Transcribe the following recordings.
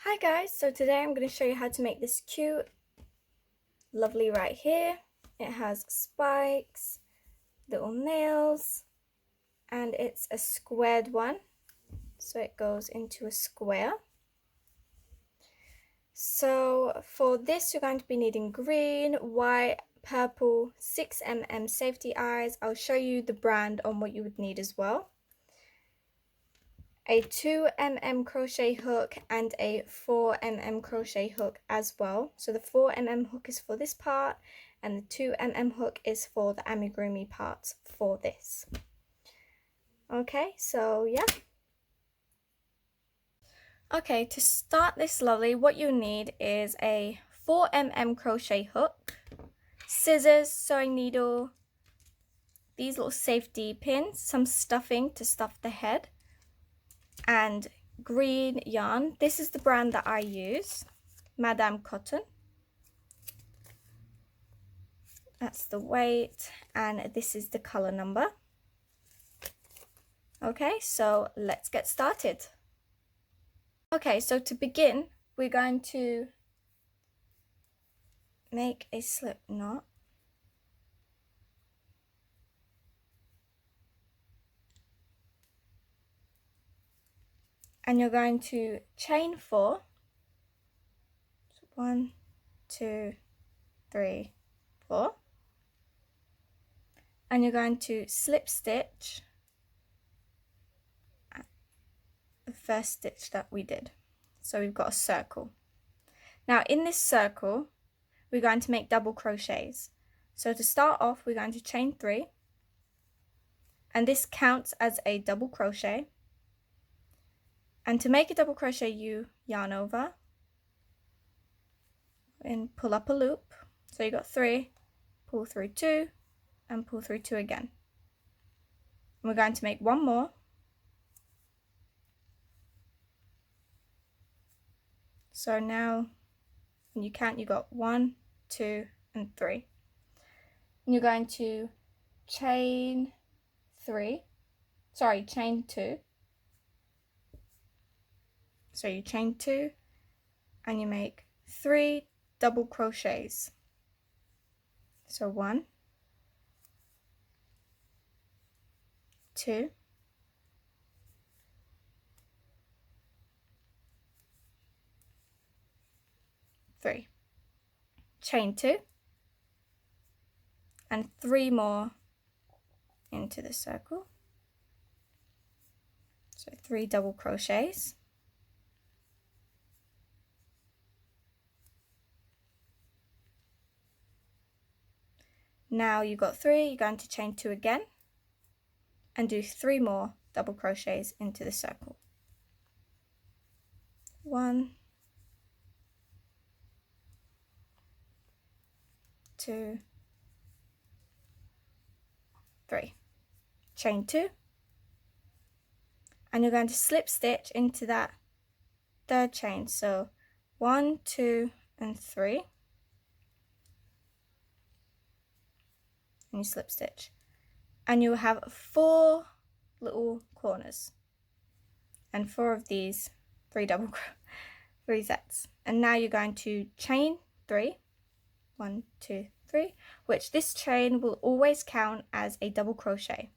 Hi guys, so today I'm going to show you how to make this cute lovely right here. It has spikes, little nails, and it's a squared one, so it goes into a square. So for this you're going to be needing green, white, purple, 6mm safety eyes. I'll show you the brand on what you would need as well. A 2mm crochet hook and a 4mm crochet hook as well. So the 4mm hook is for this part and the 2mm hook is for the amigurumi parts for this. Okay, so yeah. Okay, to start this lovely, what you need is a 4mm crochet hook, scissors, sewing needle, these little safety pins, some stuffing to stuff the head, and green yarn. This is the brand that I use, Madame Cotton. That's the weight, and this is the color number. Okay, so let's get started. Okay, so to begin, we're going to make a slip knot. And you're going to chain 4. So 1, 2, 3, 4. And you're going to slip stitch the first stitch that we did. So we've got a circle. Now in this circle, we're going to make double crochets. So to start off, we're going to chain 3. And this counts as a double crochet. And to make a double crochet, you yarn over and pull up a loop. So you got 3, pull through 2, and pull through 2 again. And we're going to make one more. So now when you count, you got 1, 2, and 3. And you're going to chain 2. So you chain 2 and you make 3 double crochets. So 1, 2, 3. Chain 2 and 3 more into the circle. So 3 double crochets. Now you've got 3, you're going to chain 2 again and do 3 more double crochets into the circle. 1, 2, 3. Chain 2 and you're going to slip stitch into that third chain. So 1, 2, and 3. And you slip stitch. And you'll have 4 little corners. And 4 of these 3 sets. And now you're going to chain 3. 1, 2, 3. Which this chain will always count as a double crochet.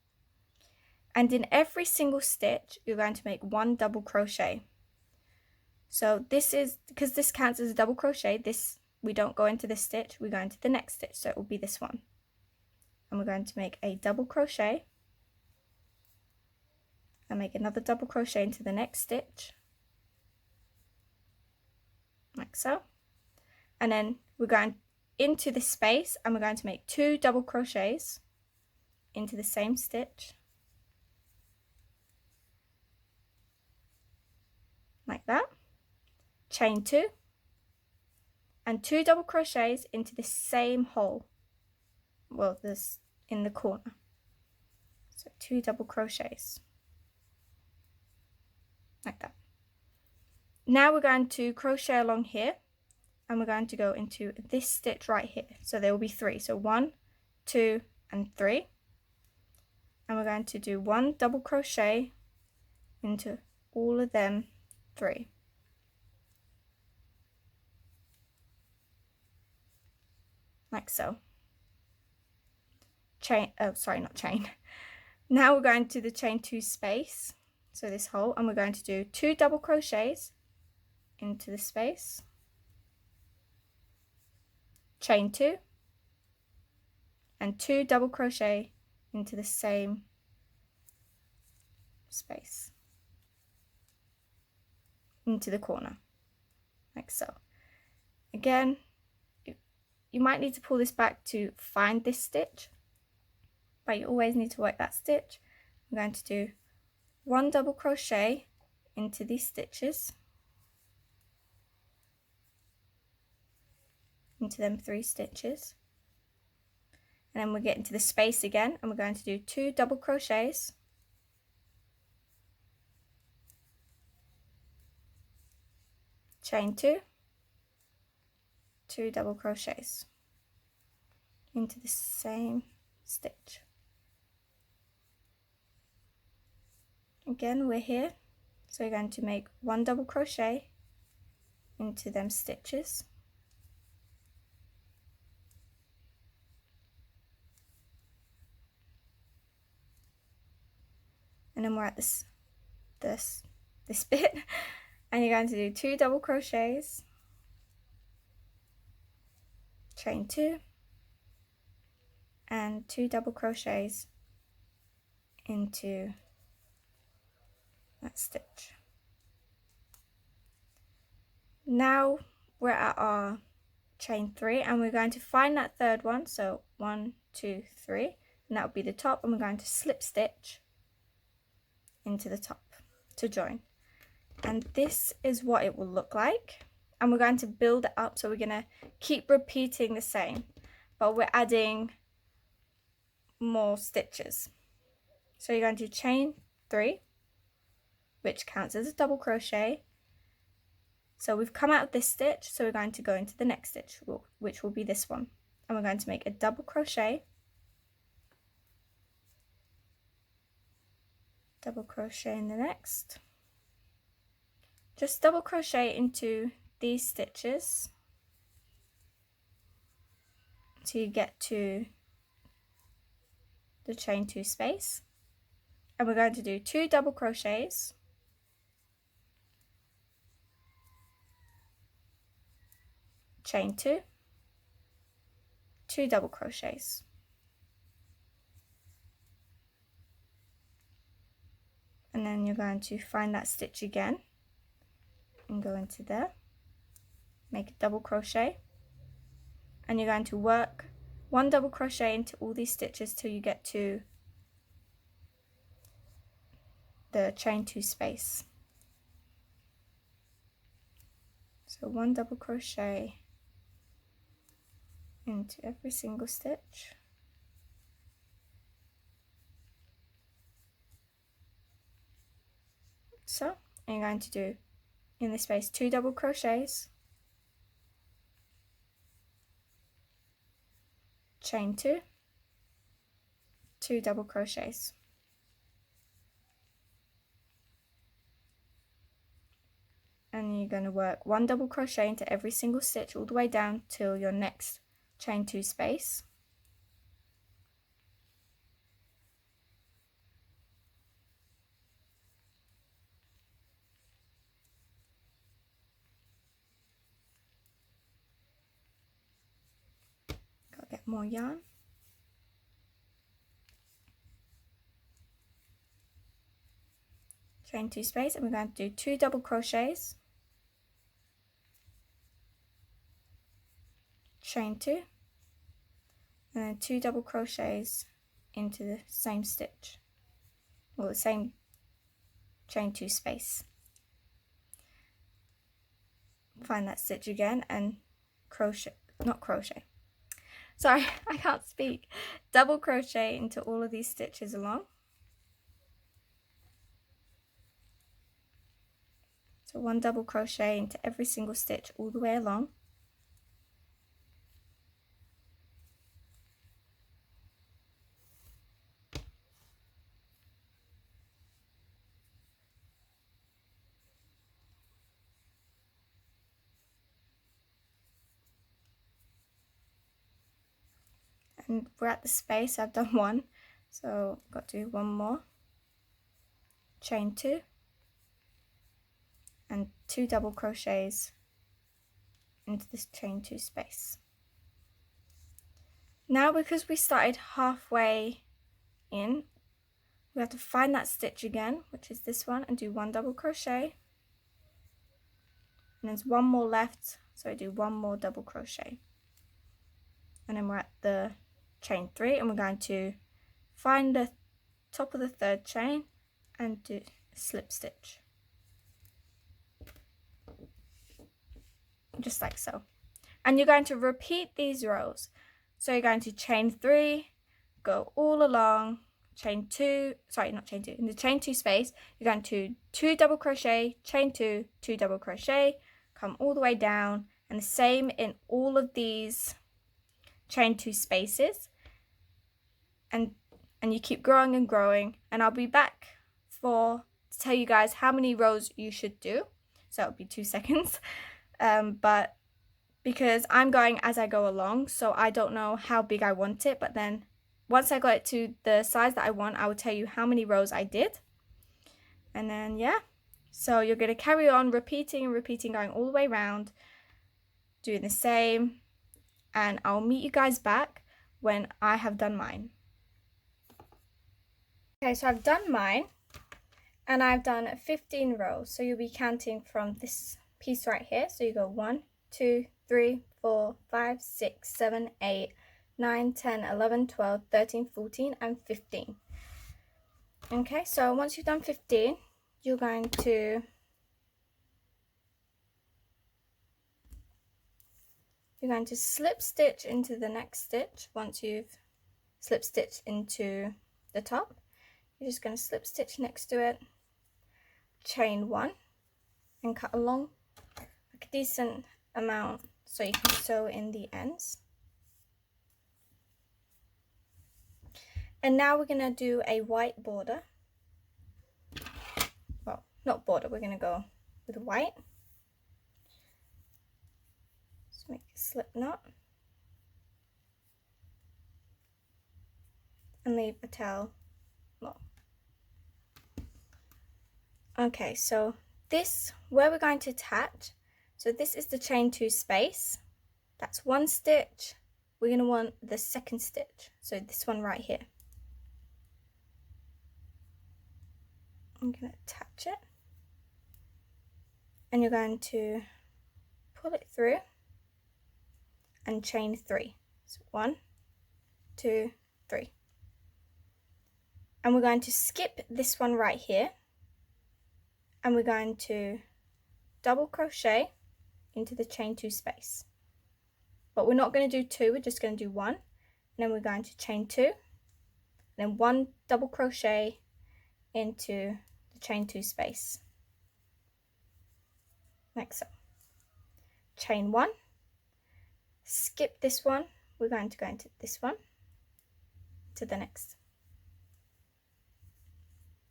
And in every single stitch, you're going to make 1 double crochet. So this is, because this counts as a double crochet, we don't go into this stitch, we go into the next stitch. So it will be this one. And we're going to make a double crochet and make another double crochet into the next stitch, like so. And then we're going into this space and we're going to make 2 double crochets into the same stitch, like that. Chain 2 and 2 double crochets into the same hole, well, this in the corner. So 2 double crochets, like that. Now we're going to crochet along here and we're going to go into this stitch right here. So there will be 3. So 1, 2, and 3. And we're going to do 1 double crochet into all of them 3. like so. Chain, oh sorry, not chain. Now we're going to the chain 2 space, so this hole, and we're going to do 2 double crochets into the space, chain 2, and 2 double crochet into the same space, into the corner, like so. Again, you might need to pull this back to find this stitch, but you always need to work that stitch. I'm going to do 1 double crochet into these stitches, into them 3 stitches, and then we'll get into the space again, and we're going to do 2 double crochets, chain 2, 2 double crochets into the same stitch. Again, we're here, so we're going to make 1 double crochet into them stitches, and then we're at this bit, and you're going to do 2 double crochets, chain 2, and 2 double crochets into that stitch. Now we're at our chain 3, and we're going to find that third one, so 1, 2, 3, and that will be the top, and we're going to slip stitch into the top to join. And this is what it will look like, and we're going to build it up, so we're going to keep repeating the same, but we're adding more stitches. So you're going to chain 3, which counts as a double crochet. So we've come out of this stitch, so we're going to go into the next stitch, which will be this one, and we're going to make a double crochet, double crochet in the next, just double crochet into these stitches until you get to the chain 2 space, and we're going to do 2 double crochets, chain 2, 2 double crochets, and then you're going to find that stitch again and go into there, make a double crochet, and you're going to work 1 double crochet into all these stitches till you get to the chain 2 space. So 1 double crochet into every single stitch, so, and you're going to do in this space 2 double crochets, chain 2, 2 double crochets, and you're going to work 1 double crochet into every single stitch all the way down till your next chain 2 space. Gotta get more yarn. Chain 2 space, and we're going to do 2 double crochets, chain 2, and then 2 double crochets into the same stitch, or the same chain 2 space. Find that stitch again and crochet, not crochet, sorry, I can't speak, double crochet into all of these stitches along. So 1 double crochet into every single stitch all the way along. we're at the space. I've done one, so I've got to do one more, chain 2 and 2 double crochets into this chain 2 space. Now, because we started halfway in, we have to find that stitch again, which is this one, and do 1 double crochet, and there's one more left, so I do 1 more double crochet, and then we're at the chain 3, and we're going to find the top of the 3rd chain and do a slip stitch, just like so. And you're going to repeat these rows. So you're going to chain 3, go all along, chain 2, sorry, not chain 2, in the chain 2 space, you're going to 2 double crochet, chain 2, 2 double crochet, come all the way down, and the same in all of these chain 2 spaces, and you keep growing and growing, and I'll be back to tell you guys how many rows you should do, so it'll be 2 seconds, but because I'm going as I go along, so I don't know how big I want it, but then once I got it to the size that I want, I will tell you how many rows I did. And then, yeah, so you're going to carry on repeating and repeating, going all the way around, doing the same, and I'll meet you guys back when I have done mine. Okay, so I've done mine, and I've done 15 rows, so you'll be counting from this piece right here, so you go 1, 2, 3, 4, 5, 6, 7, 8, 9, 10, 11, 12, 13, 14, and 15. Okay, so once you've done 15, you're going to slip stitch into the next stitch. Once you've slip stitched into the top, you're just going to slip stitch next to it, chain 1, and cut along like a decent amount so you can sew in the ends. And now we're going to do a white border. Well, not border, we're going to go with white. Just make a slip knot and leave a tail long. Okay, so this, where we're going to attach, so this is the chain 2 space. That's 1 stitch. We're going to want the 2nd stitch, so this one right here. I'm going to attach it, and you're going to pull it through and chain 3. So 1, 2, 3. And we're going to skip this one right here, and we're going to double crochet into the chain 2 space. But we're not going to do 2, we're just going to do 1, and then we're going to chain 2, and then 1 double crochet into the chain 2 space, like so. Chain 1, skip this one, we're going to go into this one, to the next,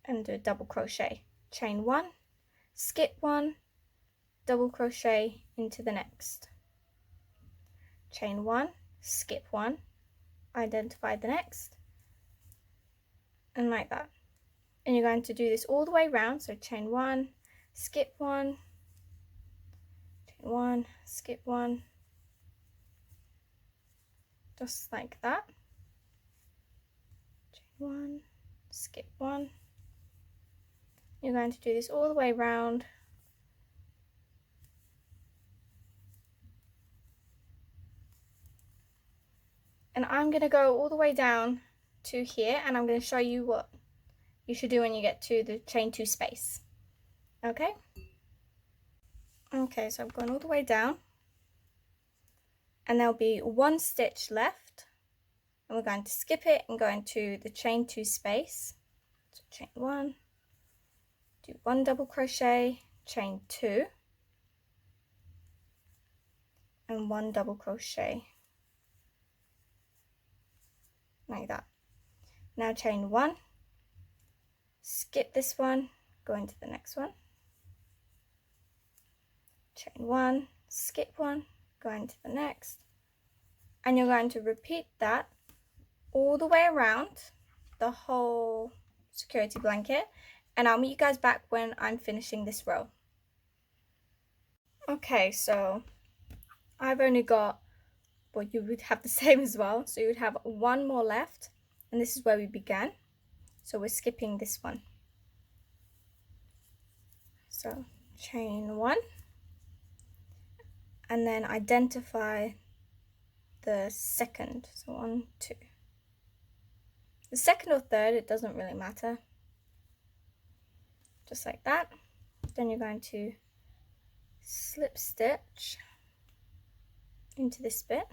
and do a double crochet. Chain 1, skip 1, double crochet into the next, chain 1, skip 1, identify the next, and like that. And you're going to do this all the way around, so chain 1, skip 1, chain 1, skip 1, just like that. Chain 1, skip 1. You're going to do this all the way around. And I'm going to go all the way down to here, and I'm going to show you what you should do when you get to the chain 2 space. Okay? Okay, so I've gone all the way down, and there'll be 1 stitch left, and we're going to skip it and go into the chain 2 space. So chain 1, do 1 double crochet, chain 2, and 1 double crochet, like that. Now chain 1, skip this one, go into the next one, chain 1, skip 1, go into the next, and you're going to repeat that all the way around the whole security blanket, and I'll meet you guys back when I'm finishing this row. Okay, so I've only got, well, you would have the same as well, so you would have one more left, and this is where we began, so we're skipping this one. So chain 1, and then identify the second, so 1, 2. The second or third, it doesn't really matter, just like that. Then you're going to slip stitch into this bit,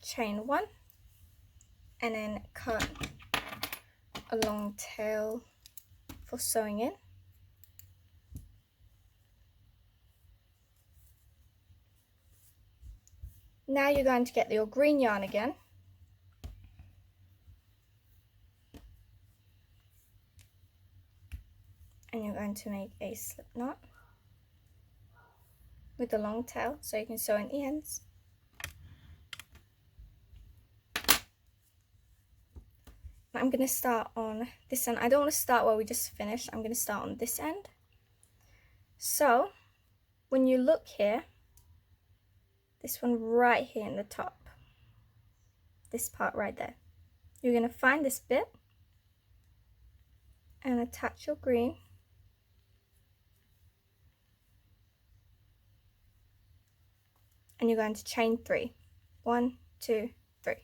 chain 1, and then cut a long tail for sewing in. Now you're going to get your green yarn again, and you're going to make a slip knot with the long tail so you can sew in the ends. I'm going to start on this end. I don't want to start where we just finished. I'm going to start on this end. So when you look here, this one right here in the top, this part right there, you're going to find this bit and attach your green. And you're going to chain 3. 1, 2, 3.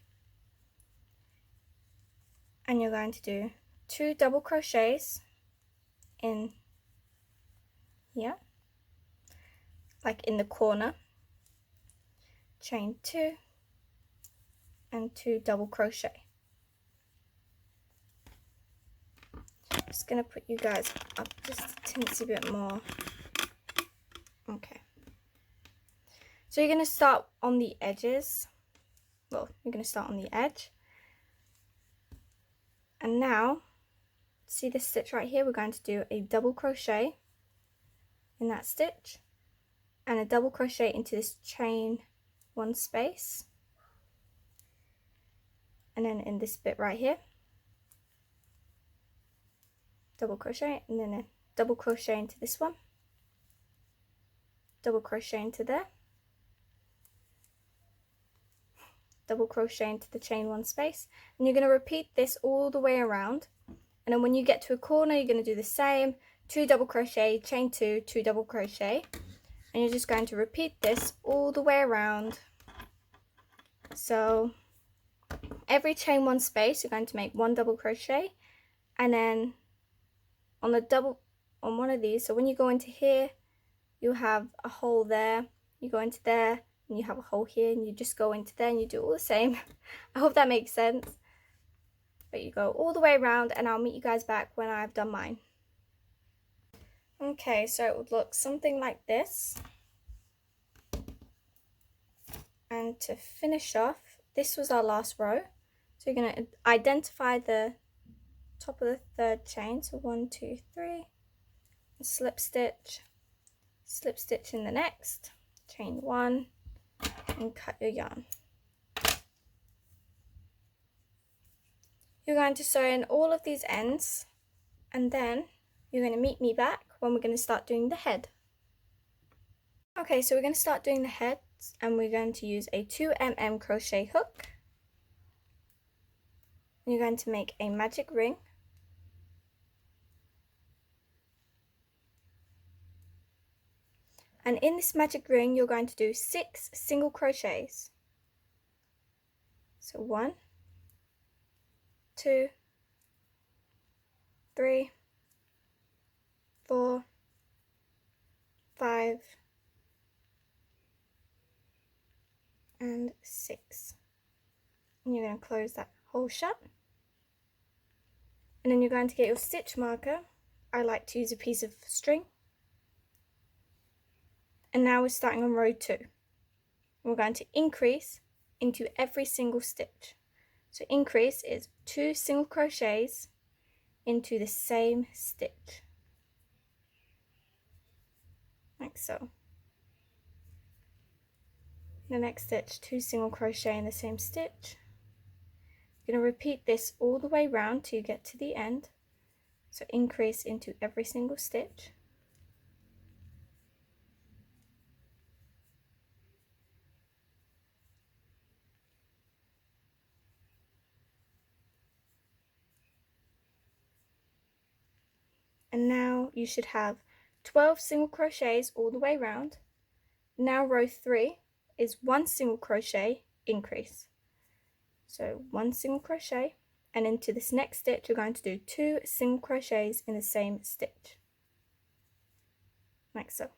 And you're going to do 2 double crochets in here, like in the corner, chain 2 and 2 double crochet. Just gonna put you guys up just a teensy bit more. Okay, so you're gonna start on the edges. Well, you're gonna start on the edge, and now see this stitch right here, we're going to do a double crochet in that stitch and a double crochet into this chain 1 space, and then in this bit right here, double crochet, and then a double crochet into this one, double crochet into there, double crochet into the chain 1 space, and you're going to repeat this all the way around. And then when you get to a corner, you're going to do the same, 2 double crochet, chain 2, 2 double crochet, and you're just going to repeat this all the way around. So every chain 1 space, you're going to make 1 double crochet, and then on one of these, so when you go into here, you have a hole there, you go into there, and you have a hole here, and you just go into there, and you do all the same. I hope that makes sense. But you go all the way around, and I'll meet you guys back when I've done mine. Okay, so it would look something like this. And to finish off, this was our last row. So you're going to identify the top of the 3rd chain, so 1, 2, 3, slip stitch in the next, chain 1, and cut your yarn. You're going to sew in all of these ends, and then you're going to meet me back when we're going to start doing the head. Okay, so we're going to start doing the heads, and we're going to use a 2mm crochet hook. You're going to make a magic ring. And in this magic ring, you're going to do 6 single crochets. So 1, 2, 3, 4, 5, and 6. And you're going to close that hole shut. And then you're going to get your stitch marker. I like to use a piece of string. And now we're starting on row 2. We're going to increase into every single stitch. So increase is 2 single crochets into the same stitch, like so. the next stitch, 2 single crochet in the same stitch. You're going to repeat this all the way round till you get to the end, so increase into every single stitch. And now you should have 12 single crochets all the way round. Now row 3 is 1 single crochet increase. So 1 single crochet, and into this next stitch you're going to do 2 single crochets in the same stitch, like so.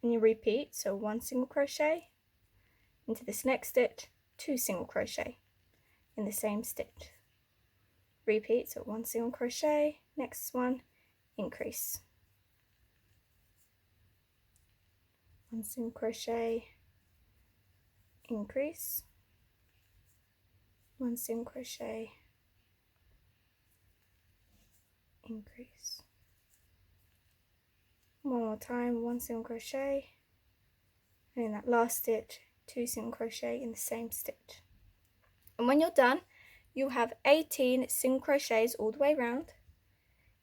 And you repeat, so 1 single crochet, into this next stitch, 2 single crochet in the same stitch. Repeat, so 1 single crochet, next one, increase. 1 single crochet, increase. 1 single crochet, increase. One more time, 1 single crochet, and in that last stitch, 2 single crochet in the same stitch. And when you're done, you have 18 single crochets all the way around.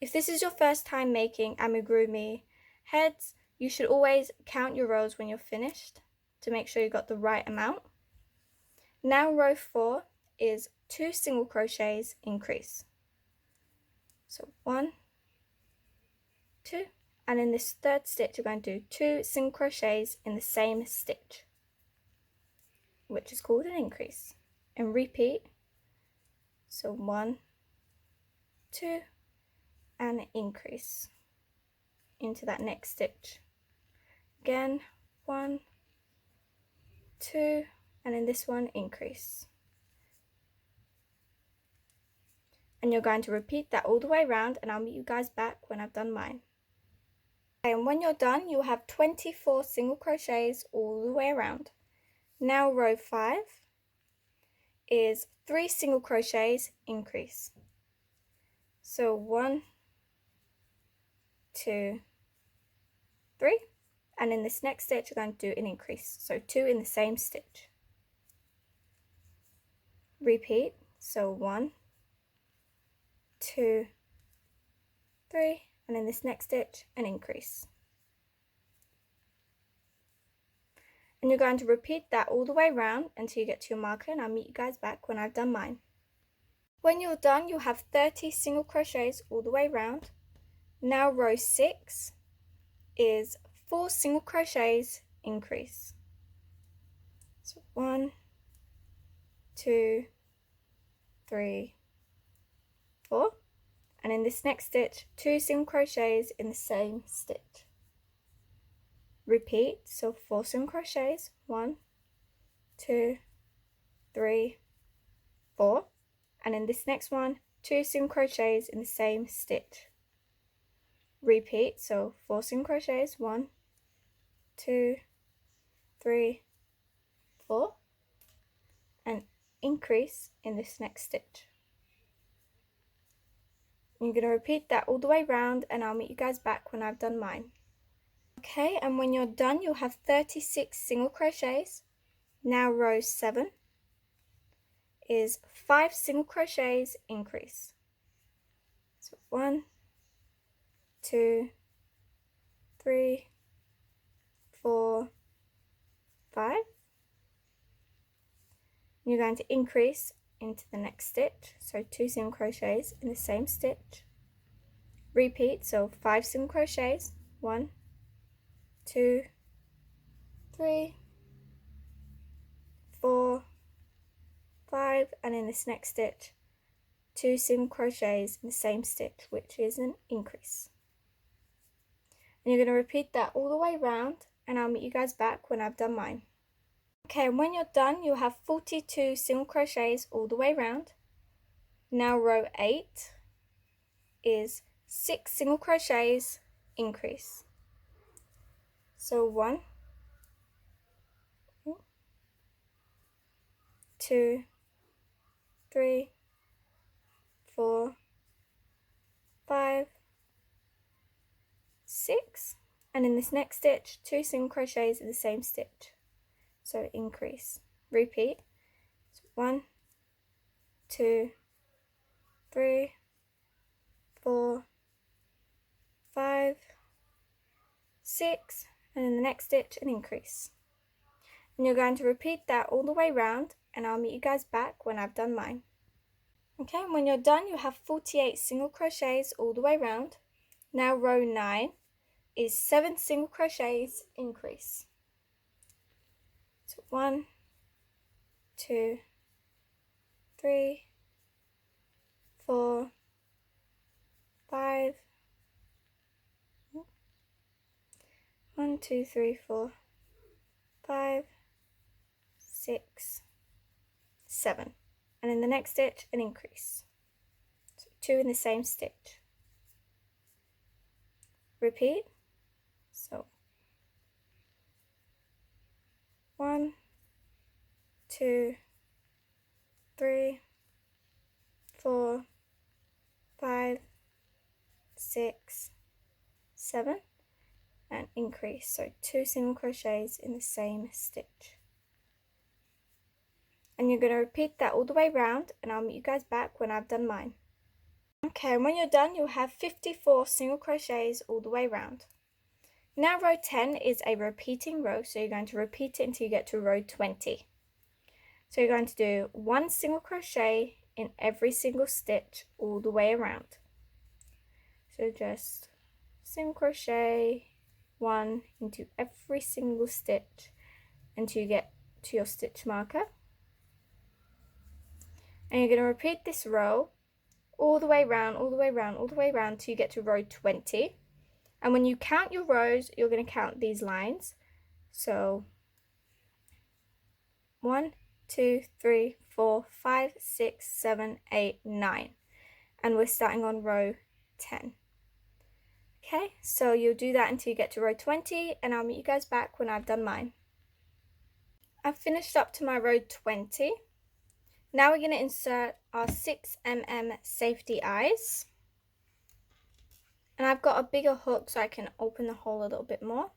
If this is your first time making amigurumi heads, you should always count your rows when you're finished to make sure you got the right amount. Now row 4 is 2 single crochets increase. So 1, 2, and in this third stitch you're going to do 2 single crochets in the same stitch, which is called an increase. And repeat, so 1, 2, and increase into that next stitch. Again, 1, 2, and in this one increase. And you're going to repeat that all the way around, and I'll meet you guys back when I've done mine. Okay, and when you're done, you'll have 24 single crochets all the way around. Now row 5 is 3 single crochets increase. So 1, 2, 3, and in this next stitch you're going to do an increase, so 2 in the same stitch. Repeat, so 1, 2, 3, and in this next stitch an increase. And you're going to repeat that all the way around until you get to your marker, and I'll meet you guys back when I've done mine. When you're done, you'll have 30 single crochets all the way around. Now row 6 is 4 single crochets increase. So 1, 2, 3, 4, and in this next stitch 2 single crochets in the same stitch. Repeat, so 4 single crochets, 1, 2, 3, 4, and in this next one 2 single crochets in the same stitch. Repeat, so 4 single crochets, 1, 2, 3, 4, and increase in this next stitch. You're going to repeat that all the way around, and I'll meet you guys back when I've done mine. Okay, and when you're done, you'll have 36 single crochets. Now row 7 is 5 single crochets increase. So 1, 2, 3, 4, 5. You're going to increase into the next stitch, so 2 single crochets in the same stitch. Repeat, so 5 single crochets, 1, 2, 3, 4, 5, and in this next stitch 2 single crochets in the same stitch, which is an increase. And you're going to repeat that all the way around, and I'll meet you guys back when I've done mine. Okay, and when you're done, you'll have 42 single crochets all the way around. Now row 8 is 6 single crochets increase. So 1, 2, 3, 4, 5, 6, and in this next stitch 2 single crochets in the same stitch. so increase. Repeat. So 1, 2, 3, 4, 5, 6, and in the next stitch an increase. And you're going to repeat that all the way around, and I'll meet you guys back when I've done mine. Okay, and when you're done, you have 48 single crochets all the way around. Now row 9 is 7 single crochets, increase. So 1, 2, 3, 4, 5, 1, 2, 3, 4, 5, 6, 7, and in the next stitch an increase. So 2 in the same stitch. Repeat. So 1, 2, 3, 4, 5, 6, 7, and increase. So 2 single crochets in the same stitch. And you're going to repeat that all the way around, and I'll meet you guys back when I've done mine. Okay, and when you're done, you'll have 54 single crochets all the way around. Now row 10 is a repeating row, so you're going to repeat it until you get to row 20. So you're going to do 1 single crochet in every single stitch all the way around. So just single crochet 1 into every single stitch until you get to your stitch marker. And you're going to repeat this row all the way around, all the way around, all the way around till you get to row 20. And when you count your rows, you're going to count these lines. So 1, 2, 3, 4, 5, 6, 7, 8, 9. And we're starting on row 10. Okay, so you'll do that until you get to row 20, and I'll meet you guys back when I've done mine. I've finished up to my row 20. Now we're going to insert our 6mm safety eyes. And I've got a bigger hook so I can open the hole a little bit more.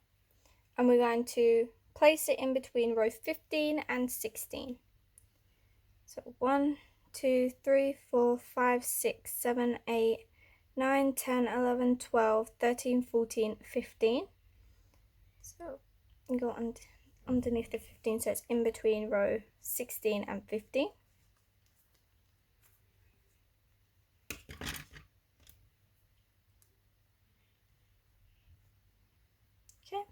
And we're going to place it in between row 15 and 16. So 1, 2, 3, 4, 5, 6, 7, 8, 9, 10, 11, 12, 13, 14, 15. So you go underneath the 15, so it's in between row 16 and 15. Okay.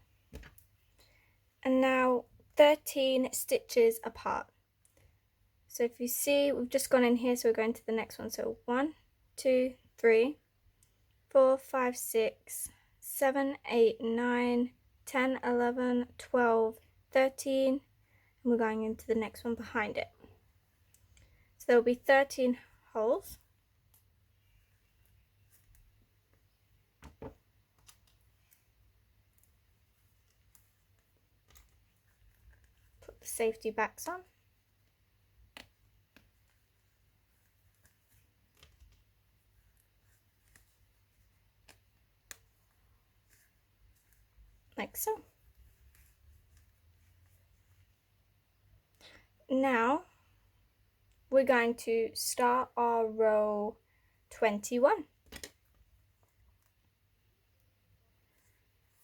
And now 13 stitches apart. So if you see, we've just gone in here, so we're going to the next one. So 1, 2, 3, 4, 5, 6, 7, 8, 9, 10, 11, 12, 13, and we're going into the next one behind it. So there will be 13 holes. Put the safety backs on. Like so. Now we're going to start our row 21.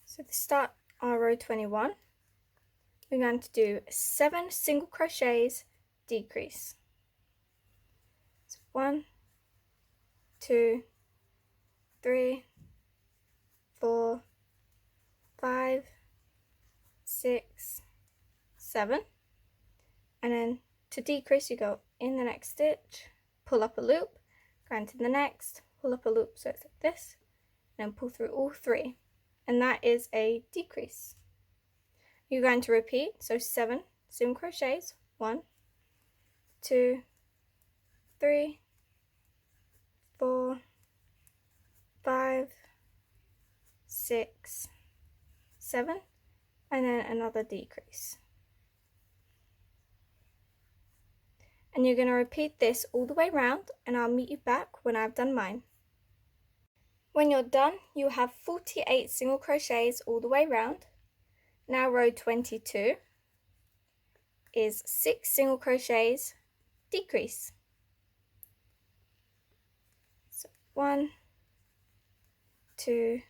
So to start our row 21, we're going to do 7 single crochets, decrease. So 1, 2, 3, 4, 5, 6, 7, and then to decrease you go in the next stitch, pull up a loop, go into the next, pull up a loop, so it's like this, and then pull through all 3, and that is a decrease. You're going to repeat, so 7 single crochets, 1, 2, 3, 4, 5, 6, 7, and then another decrease. And you're going to repeat this all the way around, and I'll meet you back when I've done mine. When you're done, you'll have 48 single crochets all the way around. Now row 22. is 6 single crochets, decrease. So 1, 2,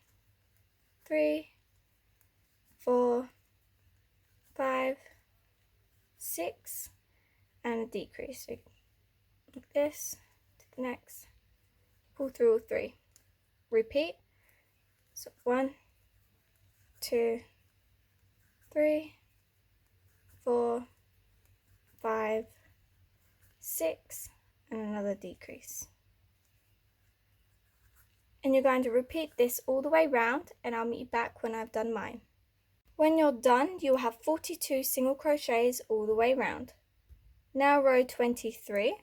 3, 4, 5, 6, and a decrease. So like this to the next, pull through all 3. Repeat. So 1, 2, 3, 4, 5, 6, and another decrease. And you're going to repeat this all the way round, and I'll meet you back when I've done mine. When you're done, you'll have 42 single crochets all the way round. Now row 23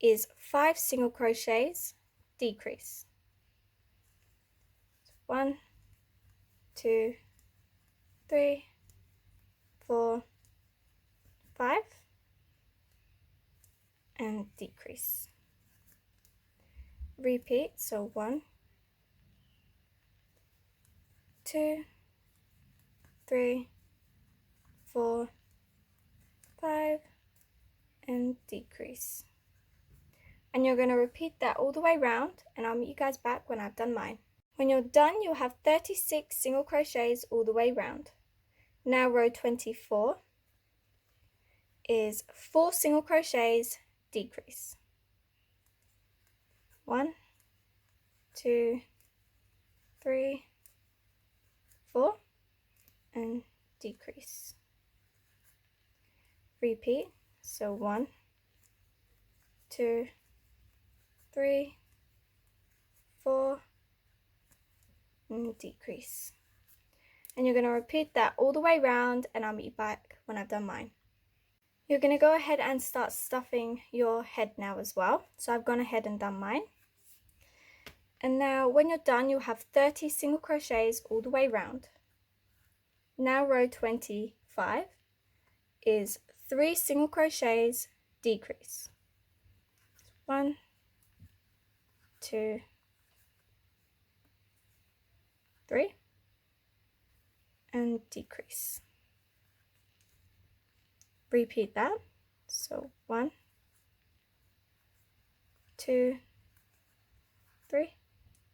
is 5 single crochets, decrease. 1, 2, 3, 4, 5, and decrease. Repeat, so 1, 2, 3, 4, 5, and decrease. And you're going to repeat that all the way round, and I'll meet you guys back when I've done mine. When you're done, you'll have 36 single crochets all the way round. Now row 24 is 4 single crochets, decrease. 1, 2, 3, 4, and decrease. Repeat, so 1, 2, 3, 4, and decrease. And you're going to repeat that all the way round, and I'll meet you back when I've done mine. You're going to go ahead and start stuffing your head now as well. So I've gone ahead and done mine. And now when you're done, you'll have 30 single crochets all the way round. Now row 25 is 3 single crochets, decrease. 1, 2, 3, and decrease. Repeat that. So 1, 2, 3,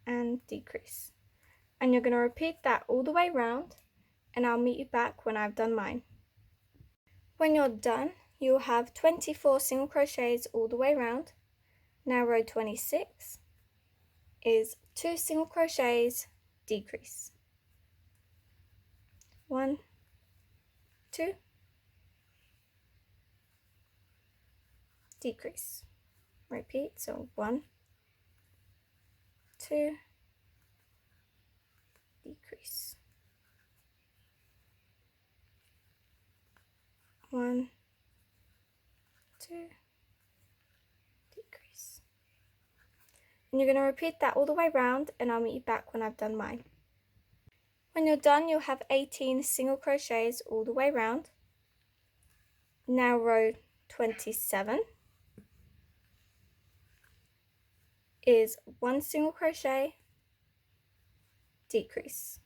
and decrease. And you're going to repeat that all the way round, and I'll meet you back when I've done mine. When you're done, you'll have 24 single crochets all the way round. Now row 26 is 2 single crochets, decrease. 1, 2, decrease. Repeat, so 1, 2, decrease. 1, 2, decrease. And you're going to repeat that all the way round, and I'll meet you back when I've done mine. When you're done, you'll have 18 single crochets all the way round. Now row 27 is 1 single crochet, decrease.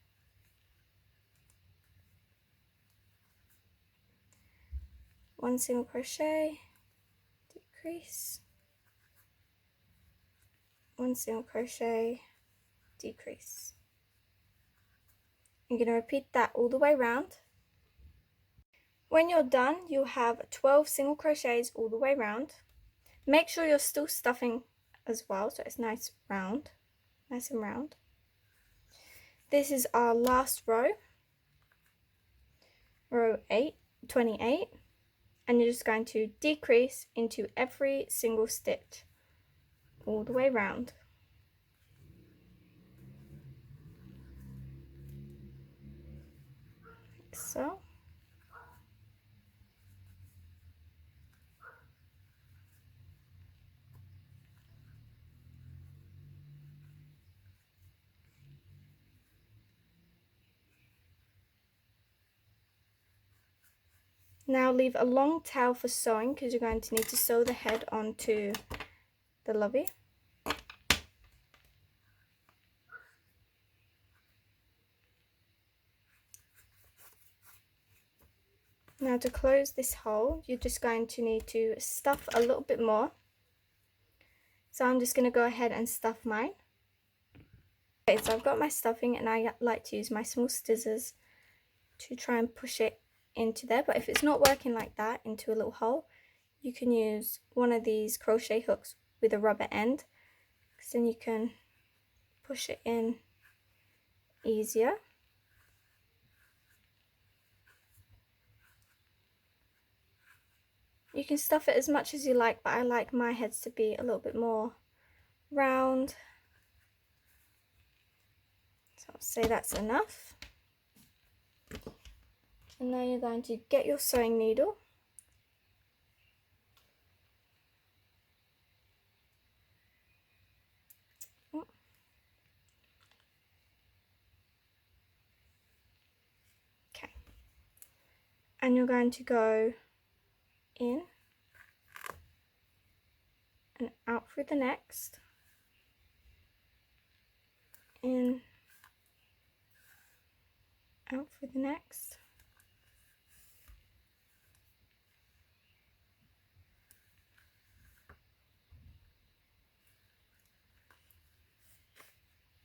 1 single crochet, decrease. 1 single crochet, decrease. You're going to repeat that all the way round. When you're done, you'll have 12 single crochets all the way round. Make sure you're still stuffing as well, so it's nice and round. This is our last row, row 28, and you're just going to decrease into every single stitch all the way round. Like so. Now leave a long tail for sewing, because you're going to need to sew the head onto the lovey. Now to close this hole, you're just going to need to stuff a little bit more. So I'm just going to go ahead and stuff mine. Okay, so I've got my stuffing and I like to use my small scissors to try and push it into there. But if it's not working like that, into a little hole, you can use one of these crochet hooks with a rubber end, because then you can push it in easier. You can stuff it as much as you like, but I like my heads to be a little bit more round. So I'll say that's enough. And now you're going to get your sewing needle. Okay. And you're going to go in and out through the next, in, out through the next,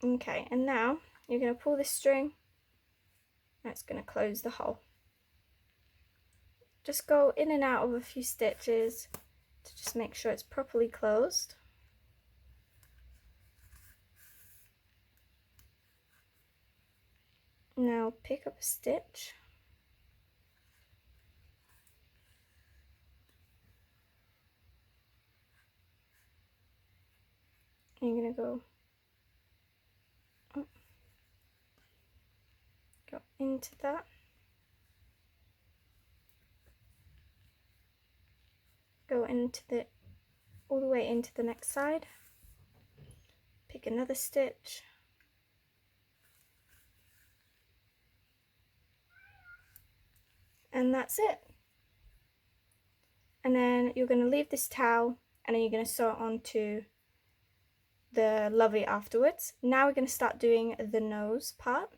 okay, and now you're going to pull this string, that's going to close the hole. Just go in and out of a few stitches to just make sure it's properly closed. Now pick up a stitch. And you're going to go up, go into that. Go into the, all the way into the next side. Pick another stitch. And that's it. And then you're going to leave this towel and then you're going to sew it onto the lovey afterwards. Now we're going to start doing the nose part.